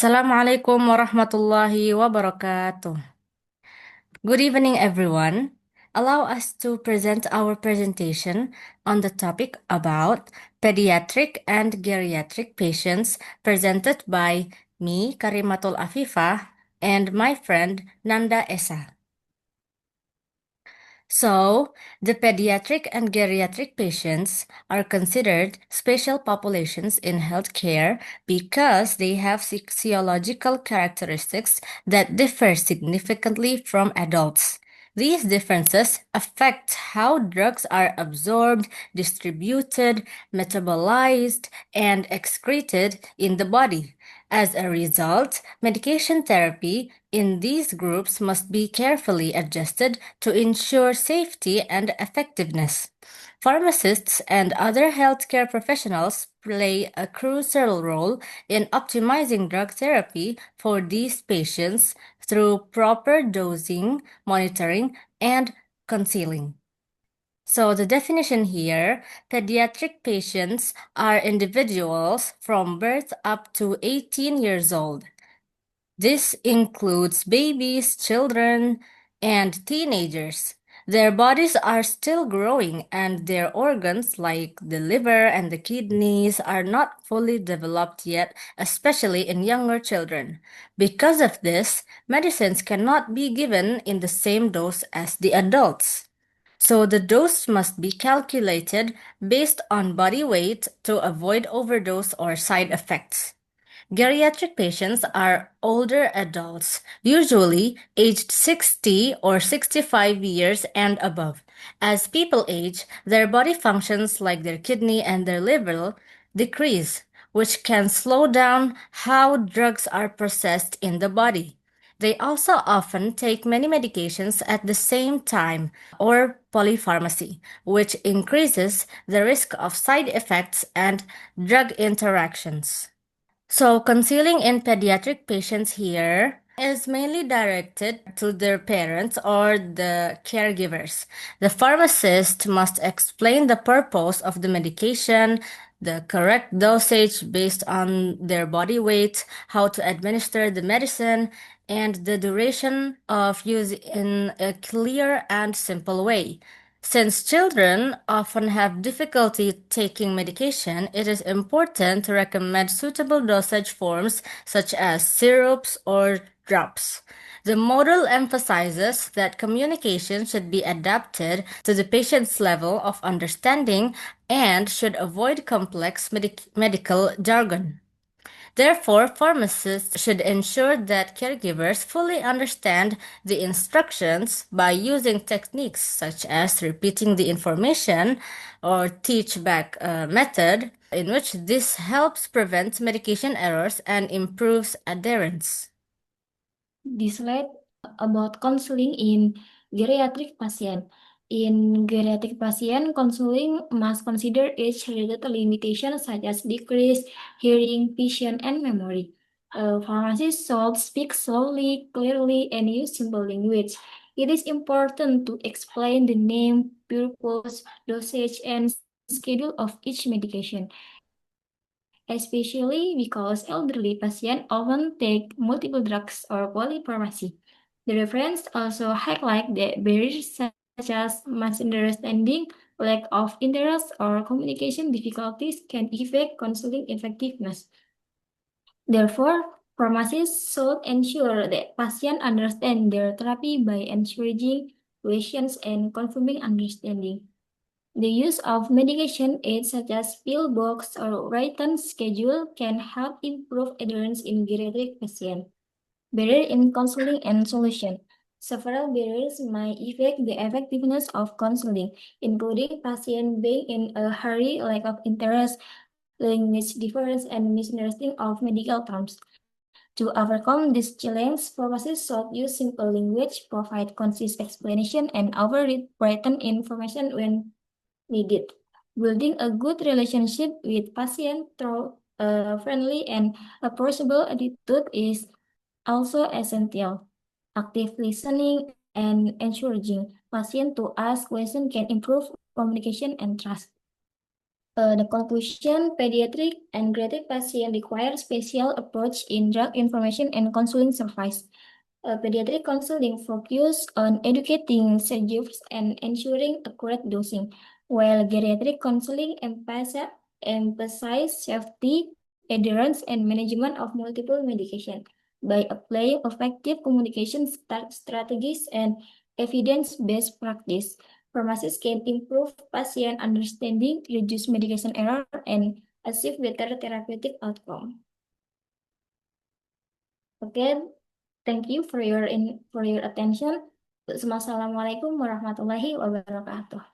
Assalamualaikum warahmatullahi wabarakatuh. Good evening, everyone. Allow us to present our presentation on the topic about pediatric and geriatric patients presented by me, Karimatul Afifah, and my friend Nanda Esa. So, the pediatric and geriatric patients are considered special populations in healthcare because they have physiological characteristics that differ significantly from adults. These differences affect how drugs are absorbed, distributed, metabolized, and excreted in the body. As a result, medication therapy in these groups must be carefully adjusted to ensure safety and effectiveness. Pharmacists and other healthcare professionals play a crucial role in optimizing drug therapy for these patients through proper dosing, monitoring, and concealing. So the definition here, pediatric patients are individuals from birth up to 18 years old. This includes babies, children, and teenagers. Their bodies are still growing and their organs, like the liver and the kidneys, are not fully developed yet, especially in younger children. Because of this, medicines cannot be given in the same dose as the adults. So the dose must be calculated based on body weight to avoid overdose or side effects. Geriatric patients are older adults, usually aged 60 or 65 years and above. As people age, their body functions like their kidney and their liver decrease, which can slow down how drugs are processed in the body. They also often take many medications at the same time or polypharmacy, which increases the risk of side effects and drug interactions. So, concealing in pediatric patients here is mainly directed to their parents or the caregivers. The pharmacist must explain the purpose of the medication, the correct dosage based on their body weight, how to administer the medicine, and the duration of use in a clear and simple way. Since children often have difficulty taking medication, it is important to recommend suitable dosage forms such as syrups or drops. The model emphasizes that communication should be adapted to the patient's level of understanding and should avoid complex medical jargon. Therefore, pharmacists should ensure that caregivers fully understand the instructions by using techniques such as repeating the information or teach back method, in which this helps prevent medication errors and improves adherence. This slide about counseling in geriatric patient. In geriatric patient, counseling must consider age-related limitations such as decreased hearing, vision, and memory. Pharmacists should speak slowly, clearly, and use simple language. It is important to explain the name, purpose, dosage, and schedule of each medication, especially because elderly patients often take multiple drugs or polypharmacy. The reference also highlight that barriers such as misunderstanding, lack of interest, or communication difficulties can affect counseling effectiveness. Therefore, pharmacists should ensure that patients understand their therapy by encouraging questions and confirming understanding. The use of medication aids such as pill box or written schedule can help improve adherence in geriatric patients. Barrier in counseling and solution. Several barriers might affect the effectiveness of counseling, including patient being in a hurry, lack of interest, language difference, and misunderstanding of medical terms. To overcome this challenge, pharmacists should use simple language, provide concise explanation, and overread written information when needed. Building a good relationship with patient through a friendly and approachable attitude is also essential. Active listening and encouraging patient to ask questions can improve communication and trust. The conclusion, pediatric and geriatric patients require special approach in drug information and counseling service. Pediatric counseling focus on educating surgeons and ensuring accurate dosing, while geriatric counseling emphasize safety, adherence, and management of multiple medication. By applying effective communication strategies and evidence-based practice, pharmacists can improve patient understanding, reduce medication error, and achieve better therapeutic outcome. Okay, thank you for your attention. Wassalamualaikum warahmatullahi wabarakatuh.